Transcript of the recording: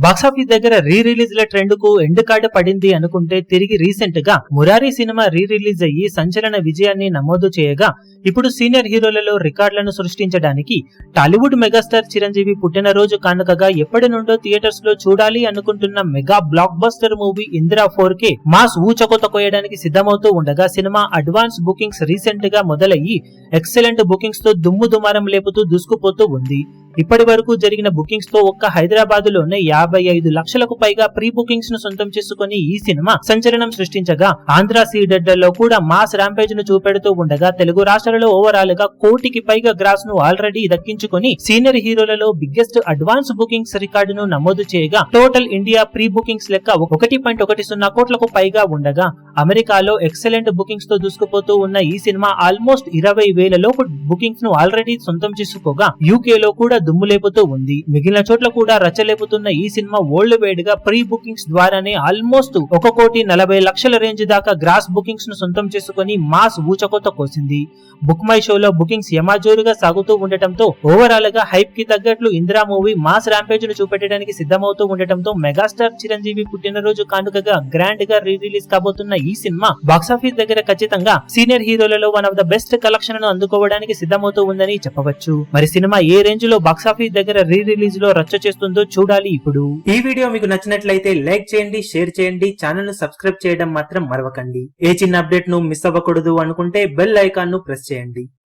Box office దగ్గర re release ల trend కు ఎండ్ కార్డ్ పడింది అనుకుంటే తిరిగి రీసెంట్ గా మురారి సినిమా రీ రిలీజ్ అయ్యి సంచలన విజయాన్ని నమోదు చేయగా ఇప్పుడు సీనియర్ హీరోలలో రికార్డులను సృష్టించడానికి టాలీవుడ్ మెగాస్టార్ చిరంజీవి పుట్టినరోజు కానుకగా ఎప్పటి నుండో థియేటర్స్ లో చూడాలి అనుకుంటున్న mega blockbuster movie Indira 4K mass ఊచకోత కోయడానికి సిద్ధమవుతూ ఉండగా సినిమా అడ్వాన్స్ బుకింగ్స్ రీసెంట్ గా మొదలయ్యి ఎక్సలెంట్ బుకింగ్స్ తో దుమ్ము దుమారం లేపుతూ దూసుకుపోతూ ఉంది. ఇప్పటి వరకు జరిగిన బుకింగ్స్ తో ఒక్క హైదరాబాద్ లోనే 55 లక్షలకు పైగా ప్రీ బుకింగ్స్ ను సొంతం చేసుకుని ఈ సినిమా సంచలనం సృష్టించగా ఆంధ్ర సీడెడ్లలో కూడా మాస్ ర్యాంపేజ్ ను చూపెడుతూ ఉండగా తెలుగు రాష్ట్రాలలో ఓవరాల్ గా కోటికి పైగా గ్రాస్ ను ఆల్రెడీ దక్కించుకుని సీనియర్ హీరోలలో బిగ్గెస్ట్ అడ్వాన్స్ బుకింగ్స్ రికార్డును నమోదు చేయగా టోటల్ ఇండియా ప్రీ బుకింగ్స్ లెక్క 1.10 కోట్లకు పైగా ఉండగా అమెరికాలో ఎక్సలెంట్ బుకింగ్స్ తో దూసుకుపోతూ ఉన్న ఈ సినిమా ఆల్మోస్ట్ 20,000 లోపు బుకింగ్స్ ను ఆల్రెడీ సొంతం చేసుకోగా యూకే లో కూడా దుమ్ము లేపుతూ ఉంది. మిగిలిన చోట్ల కూడా రచ్చలేపుతున్న ఈ సినిమా వరల్డ్ వైడ్ గా ప్రీ బుకింగ్స్ ద్వారానే ఆల్మోస్ట్ 1,40,00,000 రేంజ్ దాకా గ్రాస్ బుకింగ్స్ ను సొంతం చేసుకుని మాస్ ఊచకోత కోసింది. బుక్ మై షోలో బుకింగ్స్ యమాజోరుగా సాగుతూ ఉండటంతో ఓవరాల్ గా హైప్ కి తగ్గట్లు ఇందిరా మూవీ మాస్ ర్యాంపేజ్ ను చూపెట్టడానికి సిద్ధమవుతూ ఉండటంతో మెగాస్టార్ చిరంజీవి పుట్టినరోజు కానుకగా గ్రాండ్ గా రీ రిలీజ్ కాబోతున్న ఈ సినిమా బాక్సాఫీస్ దగ్గర ఖచ్చితంగా సీనియర్ హీరోలలో one of the best collection ను అందుకోవడానికి సిద్ధమవుతూ ఉందని చెప్పవచ్చు. మరి సినిమా ఏ రేంజ్ లో బాక్సాఫీస్ దగ్గర రీ రిలీజ్ లో రచ్చ చేస్తుందో చూడాలి. ఇప్పుడు ఈ వీడియో మీకు నచ్చినట్లయితే లైక్ చేయండి, షేర్ చేయండి, ఛానల్ ను సబ్స్క్రైబ్ చేయడం మాత్రం మరవకండి. ఏ చిన్న అప్డేట్ ను మిస్ అవ్వకూడదు అనుకుంటే బెల్ ఐకాన్ ను ప్రెస్ చేయండి.